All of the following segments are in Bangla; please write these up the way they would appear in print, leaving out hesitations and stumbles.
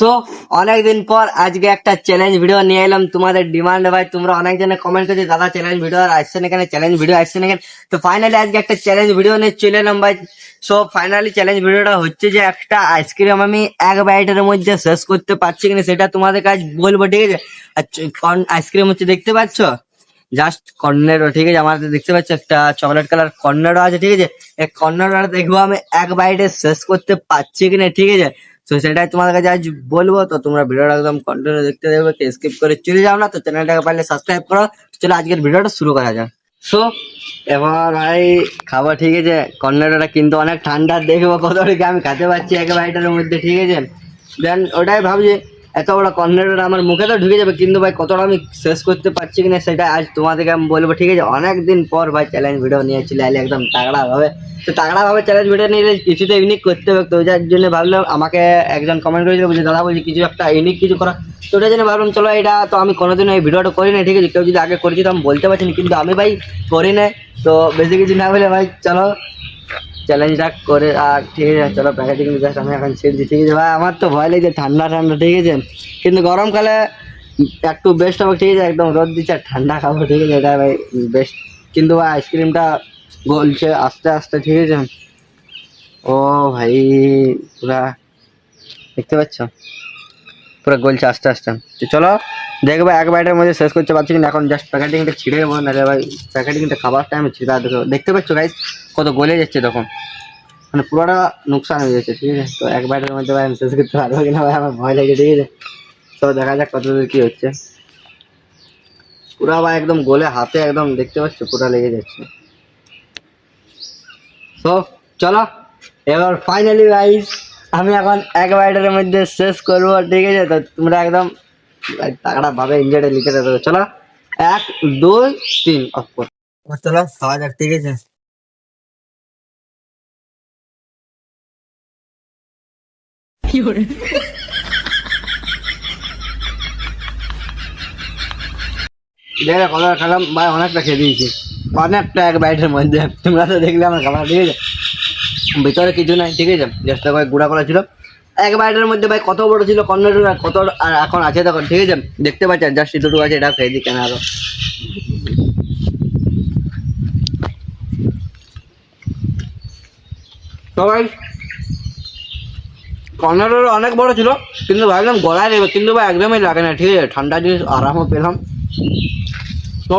সো অনেকদিন পর আজকে একটা চ্যালেঞ্জ ভিডিও নিয়ে এলাম তোমাদের ডিমান্ড ভাই। তোমরা অনেকজনে কমেন্ট করছো দাদা চ্যালেঞ্জ ভিডিও আসছে না কেন, চ্যালেঞ্জ ভিডিও আসছে না কেন। তো ফাইনালি আজকে একটা চ্যালেঞ্জ ভিডিও নিয়ে চলে এলাম ভাই। সো ফাইনালি চ্যালেঞ্জ ভিডিওটা হচ্ছে যে একটা আইসক্রিম আমি এক বাইটের মধ্যে শেষ করতে পারছি কিনা সেটা তোমাদের কাছে বলবো, ঠিক আছে। আর আইসক্রিম হচ্ছে দেখতে পাচ্ছ জাস্ট কর্নেরো, ঠিক আছে। আমাদের দেখতে পাচ্ছ একটা চকলেট কালার কর্নেরো আছে, ঠিক আছে। এই কর্নেরোটা দেখবো আমি এক বাইটে শেষ করতে পারছি কিনা, ঠিক আছে। তো সেটাই তোমাদের কাছে আজ বলবো। তো তোমরা ভিডিওটা একদম কন্টিনিউ দেখতে দেবে, স্কিপ করে চলে যাও না। তো চ্যানেলটাকে পারলে সাবস্ক্রাইব করো। চলো আজকের ভিডিওটা শুরু করা যাক। সো এবার ভাই খাবার, ঠিক আছে। কর্নেরোটা কিন্তু অনেক ঠান্ডা, দেখবো কতটুকু আমি খেতে পারছি এক বাইটের মধ্যে, ঠিক আছে। দেন ওটাই ভাবছি এত বড় কর্নেরোটা আমার মুখে তো ঢুকে যাবে, কিন্তু ভাই কতটা আমি শেষ করতে পারছি কিনা সেটা আজ তোমাদেরকে আমি বলবো, ঠিক আছে। অনেকদিন পর ভাই চ্যালেঞ্জ ভিডিও নিয়ে চলে এলে একদম তাগড়া ভাবে। তো তাগড়া ভাবে চ্যালেঞ্জ ভিডিও নিলে কিছু তো ইউনিক করতে হবে। তো যার জন্য ভাবলাম, আমাকে একজন কমেন্ট করেছিল বলছে দাদা বলছি কিছু একটা ইউনিক কিছু করা। তো ওটার জন্য ভাবলাম চলো এটা তো আমি কোনোদিনও এই ভিডিওটা করি না, ঠিক আছে। কেউ যদি আগে করেছি তো আমি বলতে পারছি না, কিন্তু আমি ভাই করি না। তো বেশি কিছু না বলে ভাই চলো চ্যালেঞ্জটা করে। আর ঠিক আছে চলো প্যাকেটিং জাস্ট আমি এখন ছেড়েছি, ঠিক আছে। ভাই আমার তো ভয় লাগছে ঠান্ডা ঠান্ডা, ঠিক আছে। কিন্তু গরমকালে একটু বেস্ট হবে, ঠিক আছে। একদম রোদ দিচ্ছে আর ঠান্ডা খাবো, ঠিক আছে। এটা ভাই বেস্ট। কিন্তু ভাই আইসক্রিমটা গলছে আস্তে আস্তে, ঠিক আছে। ও ভাই পুরা দেখতে পাচ্ছ পুরো গলছে আস্তে আস্তে। তো চলো দেখবো এক বাইটের মধ্যে শেষ করতে পারছি কিন্তু এখন জাস্ট প্যাকেটিংটা ছিঁড়ে যাবো, নাহলে ভাই প্যাকেটিংটা খাবার টাইমে ছিঁড়া দেখতে পাচ্ছ গাইস কত গলে যাচ্ছে তখন, মানে পুরোটা নুকসান হয়ে যাচ্ছে, ঠিক আছে। তো এক বাইটের মধ্যে ভাই আমি শেষ করতে পারবো কিনা ভাই আমার ভয় লাগে, ঠিক আছে। তো দেখা যাক কত দূর কি হচ্ছে। পুরা ভাই একদম গলে হাতে একদম দেখতে পাচ্ছ পুরা লেগে যাচ্ছে। তো চলো এবার ফাইনালি গাইস আমি এখন এক বাইটের মধ্যে শেষ করবো, ঠিক আছে। তো তোমরা একদম তাগড়া ভাবে এনজয়টা লিখে দেবো। চলো 1 2 3 অফ কর। চলো খাওয়া যাক, ঠিক আছে। দেখে কত খেলাম ভাই, অনেকটা খেয়ে দিয়েছি, অনেকটা এক বাইটের মধ্যে। তোমরা তো দেখলে আমার খাবার, ঠিক আছে। ভিতরে কিছু নাই, ঠিক আছে। জাস্ট ভাই গুঁড়া করা ছিল এক বাইটের মধ্যে। ভাই কত বড় ছিল কর্নার, কত আর এখন আছে তখন, ঠিক আছে। দেখতে পাচ্ছেন জাস্ট এটুকু আছে, এটা খেয়ে দিই কেন আরো। সবাই কর্নারের অনেক বড় ছিল, কিন্তু ভাবলাম গলায় দেবে, কিন্তু ভাই একদমই লাগে না, ঠিক আছে। ঠান্ডা জিনিস আরামও পেলাম। তো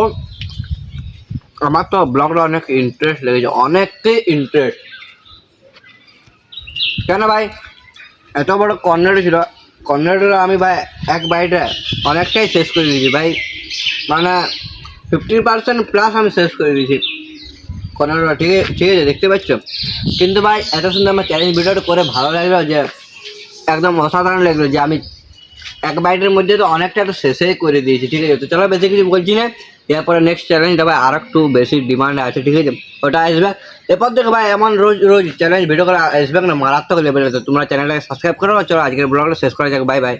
আমার তো ব্লগটা অনেক ইন্টারেস্ট লেগেছে, অনেকই ইন্টারেস্ট। কেন ভাই এত বড় কর্নারে ছিল, কর্নারে আমি ভাই এক বাইটে অনেকটাই শেষ করে দিয়েছি ভাই, মানে 50% প্লাস আমি শেষ করে দিয়েছি কর্নারটা, ঠিক আছে, ঠিক আছে। দেখতে পাচ্ছ কিন্তু ভাই এত সুন্দর আমার চ্যালেঞ্জ ভিডিওটা করে ভালো লাগলো, যে একদম অসাধারণ লাগলো যে আমি এক বাইটের মধ্যে তো অনেকটা তো শেষেই করে দিয়েছি, ঠিক আছে। তো চলো বেশি কিছু বলছি না, এরপরে নেক্সট চ্যালেঞ্জটা ভাই আর একটু বেশি ডিমান্ড আছে, ঠিক আছে। ওটা আসবে এরপর থেকে ভাই, এমন রোজ রোজ চ্যালেঞ্জ ভিডিও করে আসবে না, মারাত্মক লেভেলে। তো তোমরা চ্যানেলটাকে সাবস্ক্রাইব করো। চলো আজকের ব্লগটা শেষ করা যাক, বাই বাই।